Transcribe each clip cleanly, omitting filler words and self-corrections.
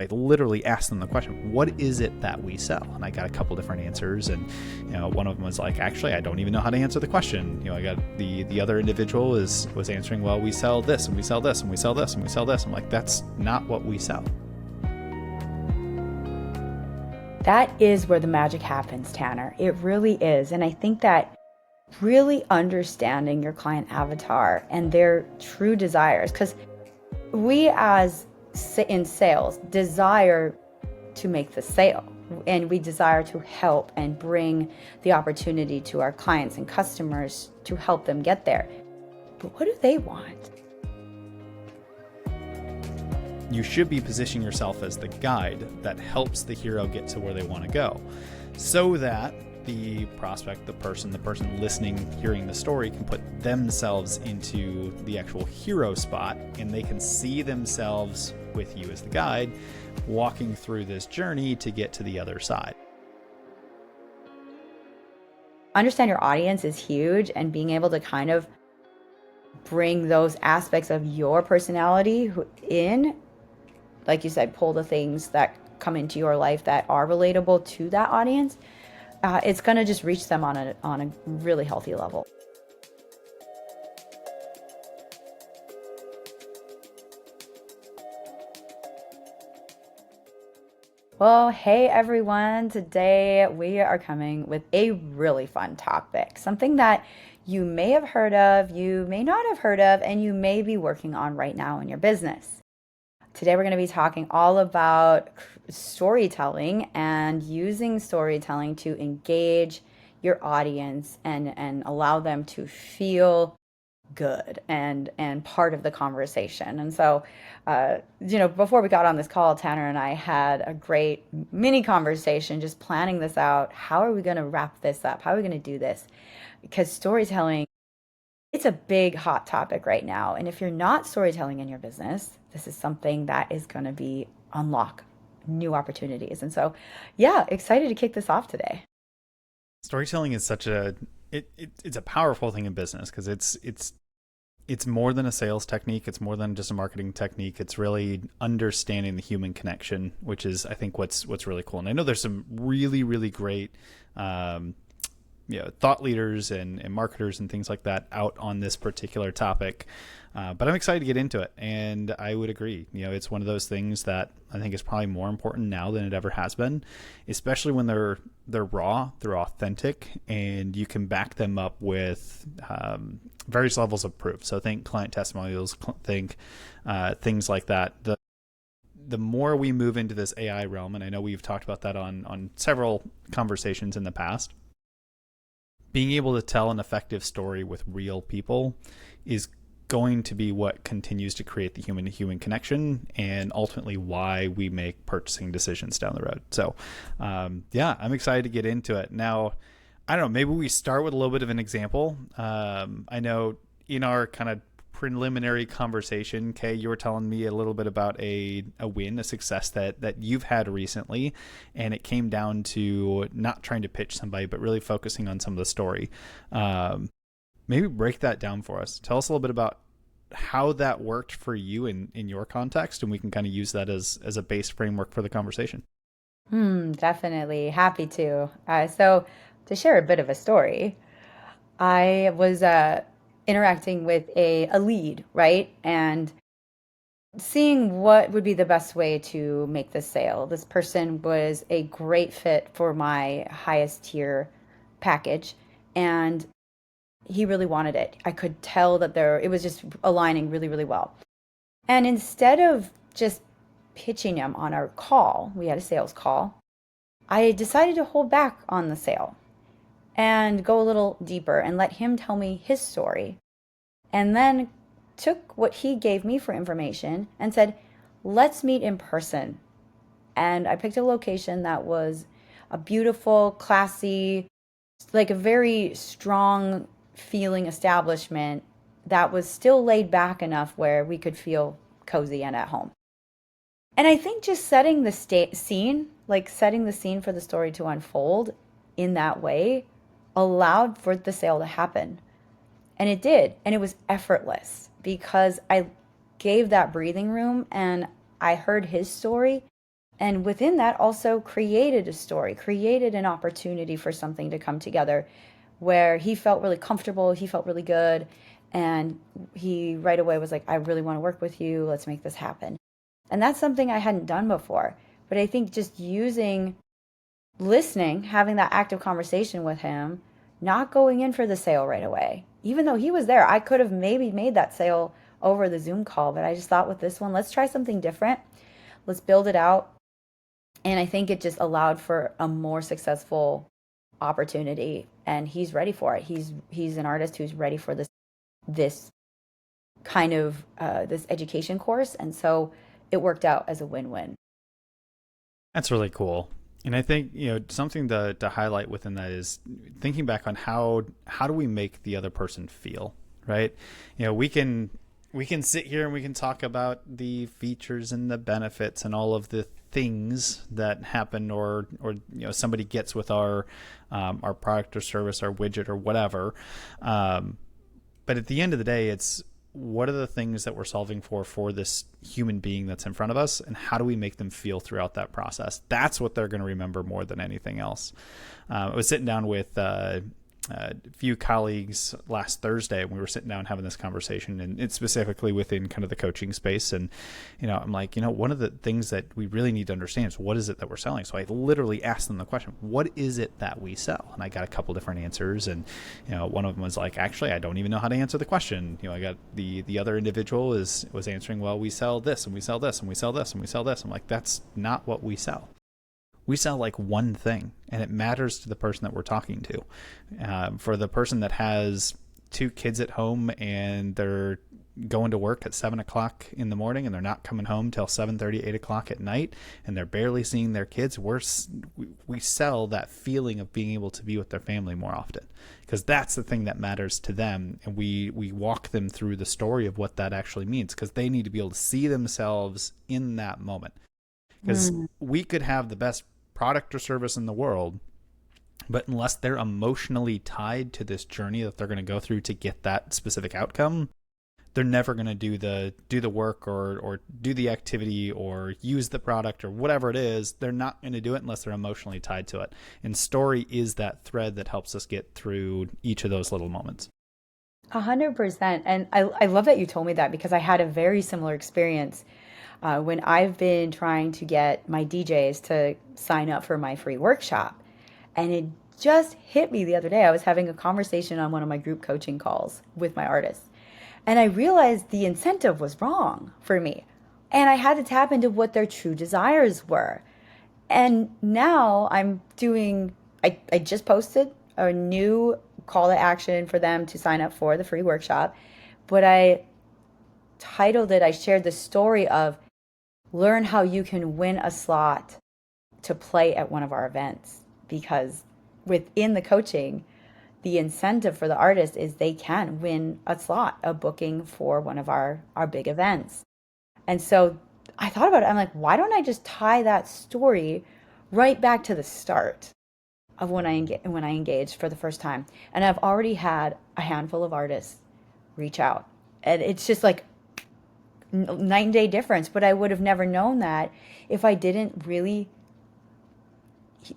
I literally asked them the question, what is it that we sell? And I got a couple different answers. And, one of them was like, actually, I don't even know how to answer the question. I got the other individual was answering, well, we sell this and we sell this and we sell this and we sell this. I'm like, that's not what we sell. That is where the magic happens, Tanner. It really is. And I think that really understanding your client avatar and their true desires, because we as in sales desire to make the sale, and we desire to help and bring the opportunity to our clients and customers to help them get there. But what do they want? You should be positioning yourself as the guide that helps the hero get to where they want to go, so that the prospect, the person listening, hearing the story, can put themselves into the actual hero spot, and they can see themselves with you as the guide walking through this journey to get to the other side. Understand your audience is huge, and being able to kind of bring those aspects of your personality in, like you said, pull the things that come into your life that are relatable to that audience. It's going to just reach them on a really healthy level. Well, hey everyone. Today we are coming with a really fun topic, something that you may have heard of, you may not have heard of, and you may be working on right now in your business. Today we're going to be talking all about storytelling and using storytelling to engage your audience and allow them to feel good and part of the conversation. And so, before we got on this call, Tanner and I had a great mini conversation just planning this out. How are we going to wrap this up? How are we going to do this? Because storytelling, it's a big hot topic right now. And if you're not storytelling in your business, this is something that is going to be unlock new opportunities. And so, yeah, excited to kick this off today. Storytelling is such it's a powerful thing in business, because it's more than a sales technique. It's more than just a marketing technique. It's really understanding the human connection, which is, I think, what's really cool. And I know there's some really, really great thought leaders and marketers and things like that out on this particular topic. But I'm excited to get into it. And I would agree, it's one of those things that I think is probably more important now than it ever has been, especially when they're raw, they're authentic, and you can back them up with various levels of proof. So think client testimonials, think things like that. The more we move into this AI realm, and I know we've talked about that on several conversations in the past, being able to tell an effective story with real people is going to be what continues to create the human-to-human connection, and ultimately why we make purchasing decisions down the road. So, I'm excited to get into it. Now, I don't know, maybe we start with a little bit of an example. I know in our kind of preliminary conversation, Kay, you were telling me a little bit about a win, a success that you've had recently, and it came down to not trying to pitch somebody, but really focusing on some of the story. Maybe break that down for us. Tell us a little bit about how that worked for you in your context, and we can kind of use that as a base framework for the conversation. Definitely. Happy to. So to share a bit of a story, I was interacting with a lead, right? And seeing what would be the best way to make this sale. This person was a great fit for my highest tier package, and he really wanted it. I could tell that it was just aligning really, really well. And instead of just pitching him on our call, we had a sales call, I decided to hold back on the sale and go a little deeper and let him tell me his story. And then took what he gave me for information and said, let's meet in person. And I picked a location that was a beautiful, classy, like a very strong feeling establishment that was still laid back enough where we could feel cozy and at home. And I think just setting the scene, like setting the scene for the story to unfold in that way, allowed for the sale to happen. And it did. And it was effortless because I gave that breathing room and I heard his story And within that, also created a story, created an opportunity for something to come together where he felt really comfortable, he felt really good. And he right away was like, I really want to work with you. Let's make this happen. And that's something I hadn't done before. But I think just using listening, having that active conversation with him, not going in for the sale right away. Even though he was there, I could have maybe made that sale over the Zoom call, but I just thought with this one, let's try something different. Let's build it out. And I think it just allowed for a more successful opportunity, and he's ready for it. He's an artist who's ready for this kind of this education course, and so it worked out as a win-win. That's really cool. And I think, something to highlight within that is thinking back on how do we make the other person feel, right? We can sit here and we can talk about the features and the benefits and all of the things that happen, or somebody gets with our product or service, our widget or whatever. But at the end of the day, it's what are the things that we're solving for this human being that's in front of us, and how do we make them feel throughout that process? That's what they're going to remember more than anything else. I was sitting down with a few colleagues last Thursday, and we were sitting down having this conversation, and it's specifically within kind of the coaching space. And, I'm like, one of the things that we really need to understand is what is it that we're selling? So I literally asked them the question, what is it that we sell? And I got a couple different answers. And, one of them was like, actually, I don't even know how to answer the question. I got the other individual was answering, well, we sell this and we sell this and we sell this and we sell this. I'm like, that's not what we sell. We sell like one thing, and it matters to the person that we're talking to. For the person that has two kids at home and they're going to work at 7 o'clock in the morning and they're not coming home till 7:30, 8 o'clock at night, and they're barely seeing their kids, we sell that feeling of being able to be with their family more often, because that's the thing that matters to them. And we walk them through the story of what that actually means, because they need to be able to see themselves in that moment. Because we could have the best product or service in the world, but unless they're emotionally tied to this journey that they're going to go through to get that specific outcome, they're never going to do the work or do the activity or use the product or whatever it is. They're not going to do it unless they're emotionally tied to it. And story is that thread that helps us get through each of those little moments. 100%. And I love that you told me that, because I had a very similar experience when I've been trying to get my DJs to sign up for my free workshop. And it just hit me the other day. I was having a conversation on one of my group coaching calls with my artists, and I realized the incentive was wrong for me. And I had to tap into what their true desires were. And now I just posted a new call to action for them to sign up for the free workshop. But I titled it, I shared the story of learn how you can win a slot to play at one of our events. Because within the coaching, the incentive for the artist is they can win a slot, a booking for one of our big events. And so I thought about it. I'm like, why don't I just tie that story right back to the start of when I engaged for the first time? And I've already had a handful of artists reach out. And it's just like night and day difference. But I would have never known that if I didn't really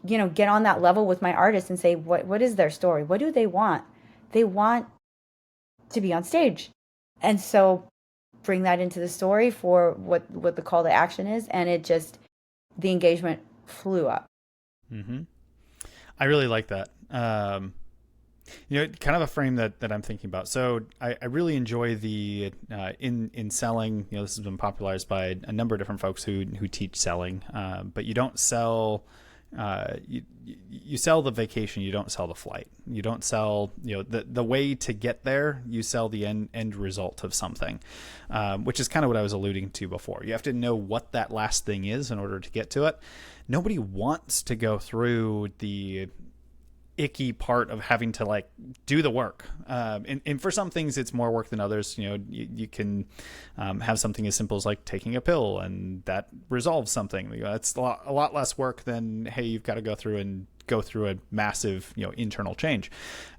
get on that level with my artists and say, what is their story? What do they want? They want to be on stage. And so bring that into the story for what the call to action is. And the engagement flew up. Mm-hmm. I really like that. Kind of a frame that I'm thinking about. So I really enjoy the in selling. This has been popularized by a number of different folks who teach selling. But you don't sell. You sell the vacation. You don't sell the flight. You don't sell the way to get there. You sell the end result of something, which is kind of what I was alluding to before. You have to know what that last thing is in order to get to it. Nobody wants to go through the icky part of having to do the work. And for some things it's more work than others. You can have something as simple as taking a pill, and that resolves something. It's a lot less work than, hey, you've got to go through a massive, internal change.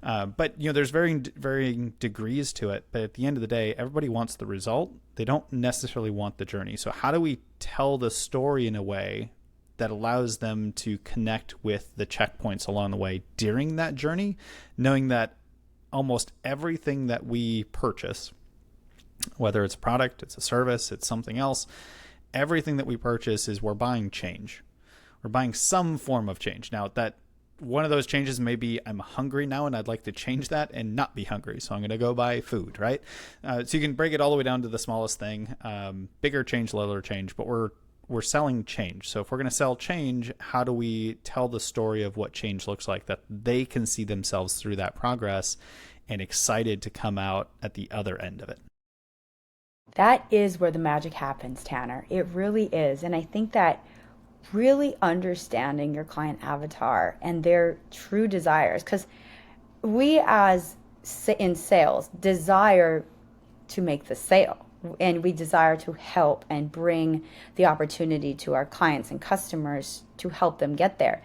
But there's varying degrees to it. But at the end of the day, everybody wants the result. They don't necessarily want the journey. So how do we tell the story in a way that allows them to connect with the checkpoints along the way during that journey, knowing that almost everything that we purchase, whether it's a product, it's a service, it's something else, everything that we purchase is we're buying change. We're buying some form of change. Now, that one of those changes may be I'm hungry now and I'd like to change that and not be hungry. So I'm going to go buy food, right? So you can break it all the way down to the smallest thing, bigger change, littler change, but we're selling change. So if we're going to sell change, how do we tell the story of what change looks like, that they can see themselves through that progress and excited to come out at the other end of it? That is where the magic happens, Tanner. It really is. And I think that really understanding your client avatar and their true desires, because we as in sales desire to make the sale, and we desire to help and bring the opportunity to our clients and customers to help them get there.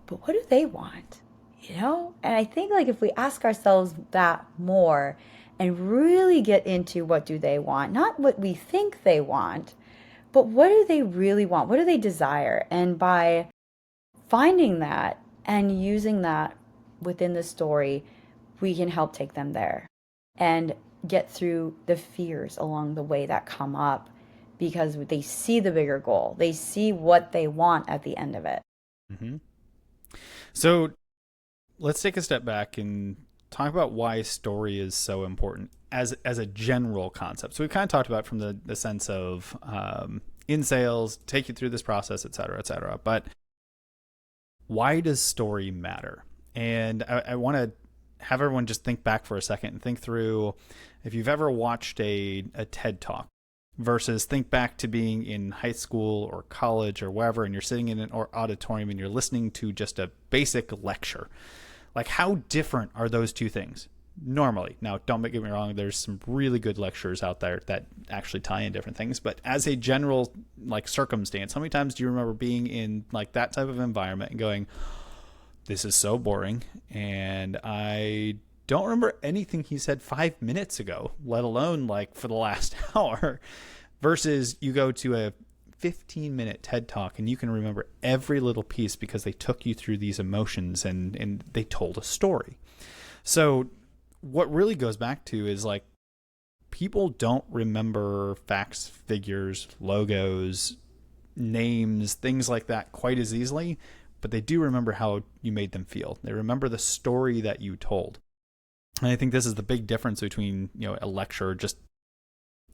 But what do they want? And I think like if we ask ourselves that more and really get into what do they want, not what we think they want, but what do they really want? What do they desire? And by finding that and using that within the story, we can help take them there and get through the fears along the way that come up, because they see the bigger goal. They see what they want at the end of it. Mm-hmm. So let's take a step back and talk about why story is so important as a general concept. So we kind of talked about it from the sense of in sales, take you through this process, et cetera, et cetera. But why does story matter? And I want to have everyone just think back for a second and think through if you've ever watched a TED Talk versus think back to being in high school or college or wherever, and you're sitting in an auditorium and you're listening to just a basic lecture. Like, how different are those two things normally? Now, don't get me wrong, there's some really good lectures out there that actually tie in different things, but as a general like circumstance, how many times do you remember being in like that type of environment and going, this is so boring and I don't remember anything he said 5 minutes ago, let alone like for the last hour, versus you go to a 15-minute TED Talk and you can remember every little piece because they took you through these emotions and they told a story. So what really goes back to is like, people don't remember facts, figures, logos, names, things like that quite as easily, but they do remember how you made them feel. They remember the story that you told. And I think this is the big difference between, a lecture just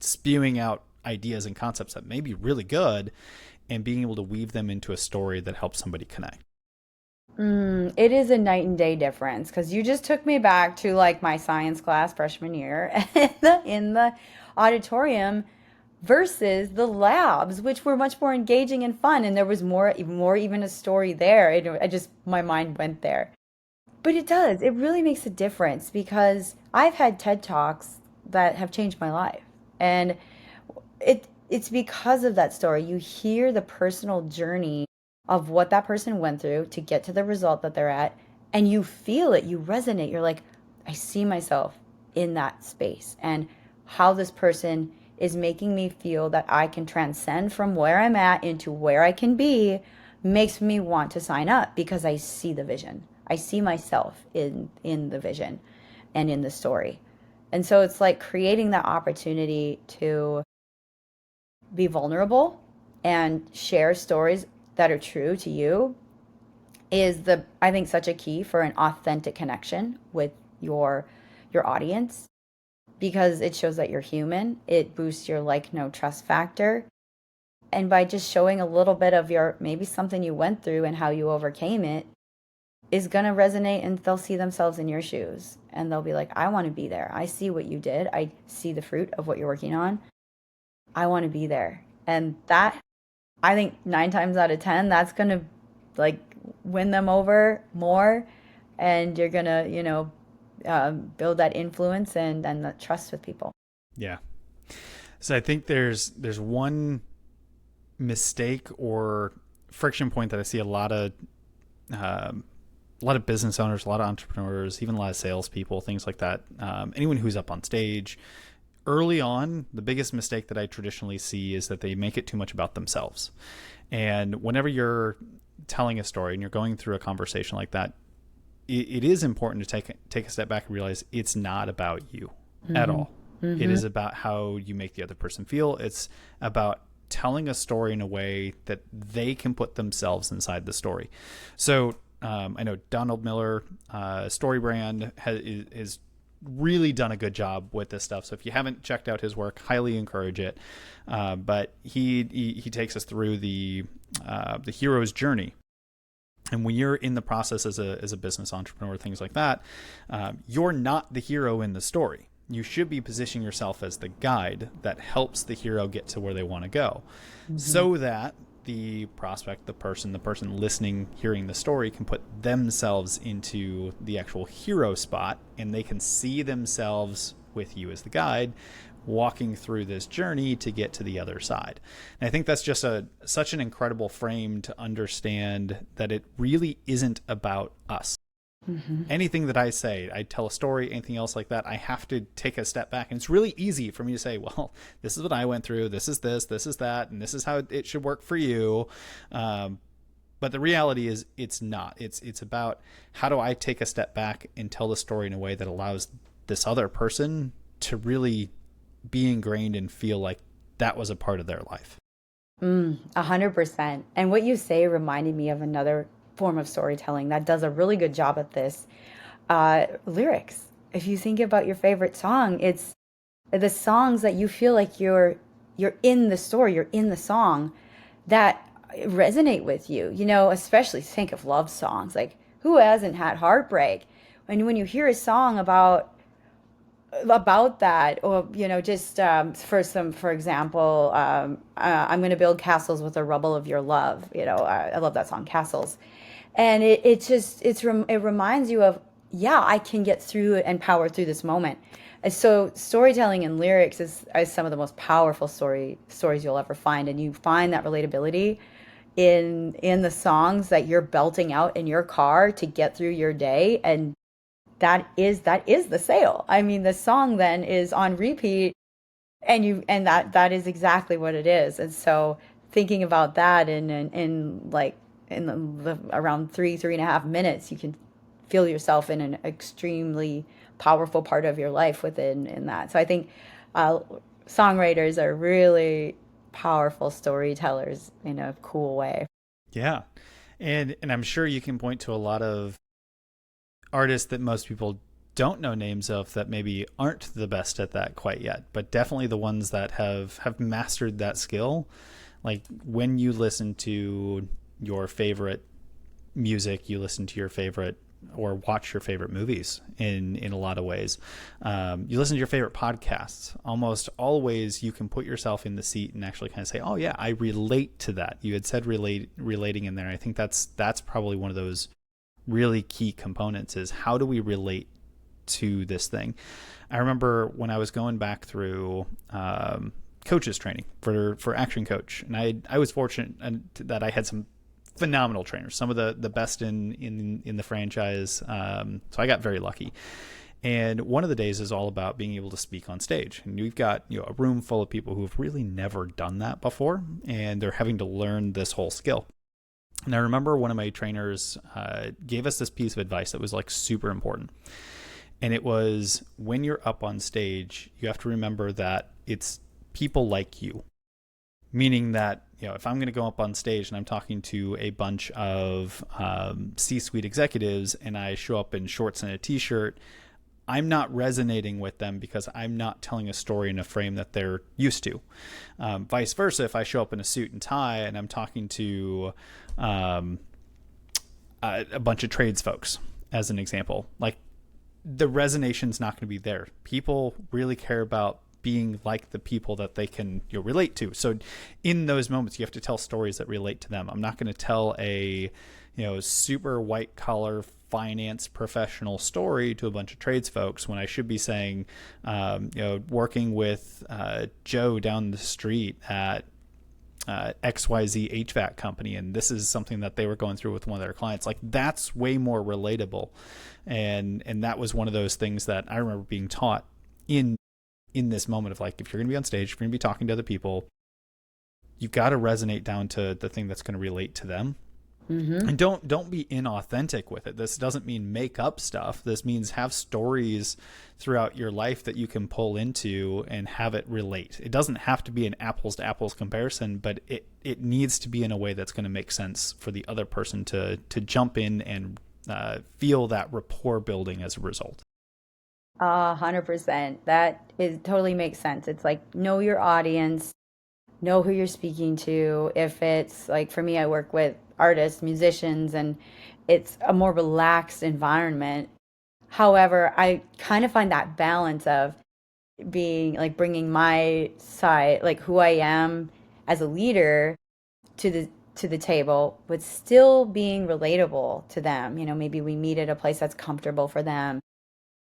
spewing out ideas and concepts that may be really good and being able to weave them into a story that helps somebody connect. It is a night and day difference, because you just took me back to like my science class freshman year in the auditorium versus the labs, which were much more engaging and fun, and there was more even a story there. My mind went there. But it really makes a difference, because I've had TED Talks that have changed my life, and it's because of that story. You hear the personal journey of what that person went through to get to the result that they're at, and you feel it, you resonate. You're like, I see myself in that space, and how this person is making me feel that I can transcend from where I'm at into where I can be makes me want to sign up, because I see the vision. I see myself in the vision and in the story. And so it's like creating that opportunity to be vulnerable and share stories that are true to you is I think such a key for an authentic connection with your audience, because it shows that you're human. It boosts your like, no, trust factor. And by just showing a little bit of maybe something you went through and how you overcame it is going to resonate, and they'll see themselves in your shoes and they'll be like, I want to be there. I see what you did. I see the fruit of what you're working on. I want to be there. And that, I think 9 times out of 10, that's going to like win them over more. And you're going to, build that influence and that trust with people. Yeah. So I think there's one mistake or friction point that I see a lot of business owners, a lot of entrepreneurs, even a lot of salespeople, things like that. Anyone who's up on stage early on, the biggest mistake that I traditionally see is that they make it too much about themselves. And whenever you're telling a story and you're going through a conversation like that, it is important to take a step back and realize it's not about you at Mm-hmm. all. It Mm-hmm. is about how you make the other person feel. It's about telling a story in a way that they can put themselves inside the story. So I know Donald Miller, Story Brand, has really done a good job with this stuff. So if you haven't checked out his work, highly encourage it. But he takes us through the hero's journey. And when you're in the process as a business entrepreneur, things like that, you're not the hero in the story. You should be positioning yourself as the guide that helps the hero get to where they want to go, Mm-hmm. so that the prospect, the person listening, hearing the story, can put themselves into the actual hero spot, and they can see themselves with you as the guide, walking through this journey to get to the other side. And I think that's just such an incredible frame to understand that it really isn't about us. Mm-hmm. Anything that I say, I tell a story, anything else like that, I have to take a step back. And it's really easy for me to say, well, this is what I went through. This is that, and this is how it should work for you. But the reality is it's not. It's about how do I take a step back and tell the story in a way that allows this other person to really be ingrained and feel like that was a part of their life. 100%. And what you say reminded me of another form of storytelling that does a really good job at this. Lyrics. If you think about your favorite song, it's the songs that you feel like you're in the story, you're in the song that resonate with you. You know, especially think of love songs. Like who hasn't had heartbreak? When you hear a song about that, or you know, just for example, I'm going to build castles with the rubble of your love. You know, I love that song, Castles. And it reminds you of, yeah, I can get through it and power through this moment. And so storytelling and lyrics is some of the most powerful stories you'll ever find, and you find that relatability in the songs that you're belting out in your car to get through your day. And that is the sale. I mean, the song then is on repeat, and that is exactly what it is. And so thinking about that in like in the around 3.5 minutes, you can feel yourself in an extremely powerful part of your life within in that. So I think uh, songwriters are really powerful storytellers in a cool way. Yeah. And I'm sure you can point to a lot of artists that most people don't know names of that maybe aren't the best at that quite yet, but definitely the ones that have mastered that skill. Like when you listen to your favorite music, you listen to your favorite or watch your favorite movies in a lot of ways. You listen to your favorite podcasts. Almost always you can put yourself in the seat and actually kind of say, oh yeah, I relate to that. You had said relating in there. I think that's probably one of those really key components is how do we relate to this thing. I remember when I was going back through coaches training for Action Coach, and I was fortunate that I had some phenomenal trainers, some of the best in the franchise. So I got very lucky. And one of the days is all about being able to speak on stage. And we've got a room full of people who have really never done that before, and they're having to learn this whole skill. And I remember one of my trainers gave us this piece of advice that was like super important. And it was, when you're up on stage, you have to remember that it's people like you. Meaning that, if I'm going to go up on stage and I'm talking to a bunch of C-suite executives and I show up in shorts and a t-shirt, I'm not resonating with them because I'm not telling a story in a frame that they're used to. Vice versa, if I show up in a suit and tie and I'm talking to a bunch of trades folks, as an example, like the resonation's not going to be there. People really care about being like the people that they can relate to. So in those moments, you have to tell stories that relate to them. I'm not going to tell a super white collar finance professional story to a bunch of trades folks when I should be saying, working with Joe down the street at XYZ HVAC company, and this is something that they were going through with one of their clients. Like, that's way more relatable. And that was one of those things that I remember being taught in this moment of, like, if you're going to be on stage, if you're going to be talking to other people, you've got to resonate down to the thing that's going to relate to them. Mm-hmm. And don't be inauthentic with it. This doesn't mean make up stuff. This means have stories throughout your life that you can pull into and have it relate. It doesn't have to be an apples to apples comparison, but it needs to be in a way that's going to make sense for the other person to jump in and feel that rapport building as a result. 100%. That is totally makes sense. It's like know your audience, know who you're speaking to. If it's like for me, I work with artists, musicians, and it's a more relaxed environment. However, I kind of find that balance of being like bringing my side, like who I am as a leader to the table, but still being relatable to them. Maybe we meet at a place that's comfortable for them,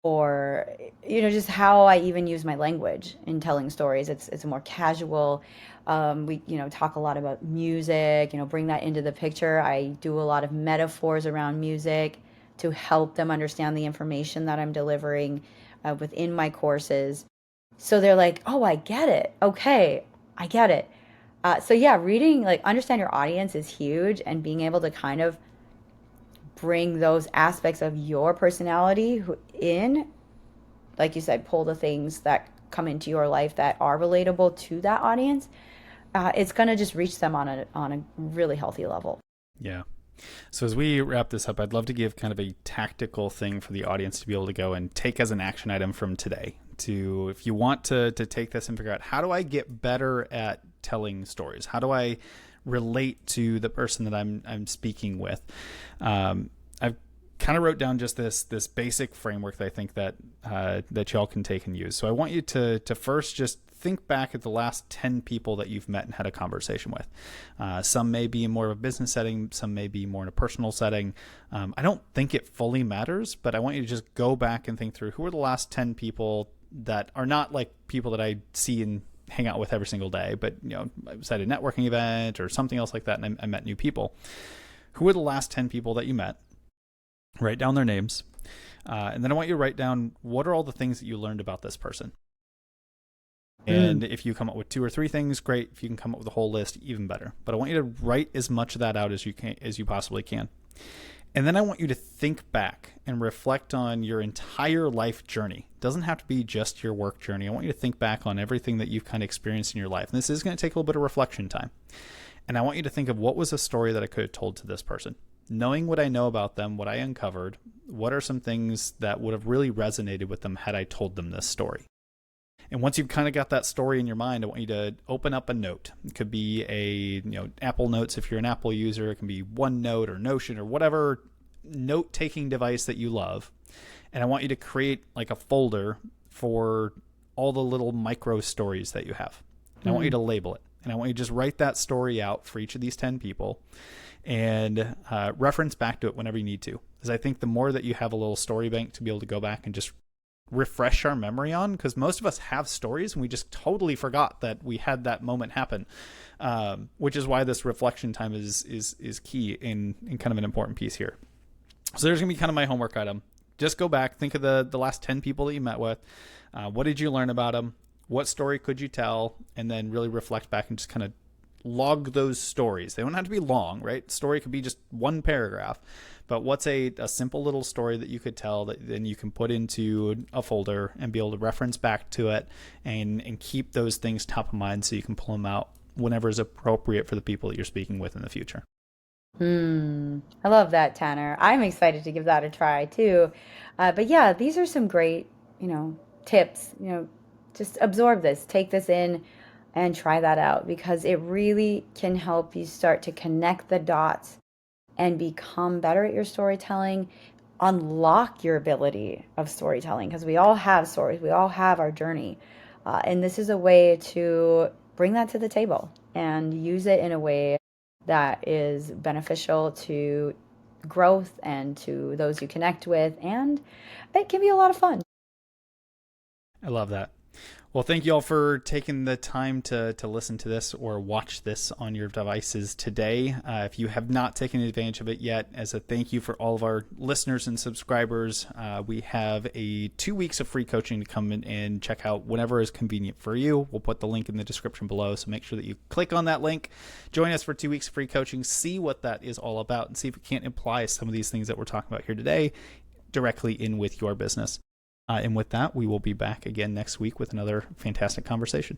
or just how I even use my language in telling stories. It's more casual. We talk a lot about music. Bring that into the picture. I do a lot of metaphors around music to help them understand the information that I'm delivering within my courses. So they're like, oh, I get it. Okay, I get it. So yeah, reading, like, understand your audience is huge, and being able to kind of bring those aspects of your personality in, like you said, pull the things that come into your life that are relatable to that audience. It's gonna just reach them on a really healthy level. Yeah. So as we wrap this up, I'd love to give kind of a tactical thing for the audience to be able to go and take as an action item from today. To if you want to take this and figure out, how do I get better at telling stories? How do I relate to the person that I'm speaking with? I've kind of wrote down just this basic framework that I think that y'all can take and use. So I want you to first just think back at the last 10 people that you've met and had a conversation with. Some may be in more of a business setting, some may be more in a personal setting. I don't think it fully matters, but I want you to just go back and think through, who are the last 10 people that are not like people that I see and hang out with every single day, but I was at a networking event or something else like that, and I met new people. Who are the last 10 people that you met? Write down their names. And then I want you to write down, what are all the things that you learned about this person? And if you come up with 2 or 3 things, great. If you can come up with a whole list, even better. But I want you to write as much of that out as you possibly can. And then I want you to think back and reflect on your entire life journey. It doesn't have to be just your work journey. I want you to think back on everything that you've kind of experienced in your life. And this is going to take a little bit of reflection time. And I want you to think of, what was a story that I could have told to this person? Knowing what I know about them, what I uncovered, what are some things that would have really resonated with them had I told them this story? And once you've kind of got that story in your mind, I want you to open up a note. It could be Apple Notes if you're an Apple user. It can be OneNote or Notion or whatever note-taking device that you love. And I want you to create like a folder for all the little micro stories that you have. And I want you to label it. And I want you to just write that story out for each of these 10 people and reference back to it whenever you need to. Because I think the more that you have a little story bank to be able to go back and just refresh our memory on, because most of us have stories and we just totally forgot that we had that moment happen, which is why this reflection time is key in kind of an important piece here. So there's gonna be kind of my homework item. Just go back, think of the last 10 people that you met with. What did you learn about them? What story could you tell? And then really reflect back and just kind of log those stories. They don't have to be long, right? Story could be just one paragraph, but what's a simple little story that you could tell that then you can put into a folder and be able to reference back to it and keep those things top of mind so you can pull them out whenever is appropriate for the people that you're speaking with in the future. I love that, Tanner. I'm excited to give that a try too. But yeah, these are some great, tips. Just absorb this, take this in, and try that out, because it really can help you start to connect the dots and become better at your storytelling, unlock your ability of storytelling, because we all have stories, we all have our journey. And this is a way to bring that to the table and use it in a way that is beneficial to growth and to those you connect with. And it can be a lot of fun. I love that. Well, thank you all for taking the time to listen to this or watch this on your devices today. If you have not taken advantage of it yet, as a thank you for all of our listeners and subscribers, we have a 2 weeks of free coaching to come in and check out whenever is convenient for you. We'll put the link in the description below, so make sure that you click on that link, join us for 2 weeks of free coaching, see what that is all about, and see if we can't apply some of these things that we're talking about here today directly in with your business. And with that, we will be back again next week with another fantastic conversation.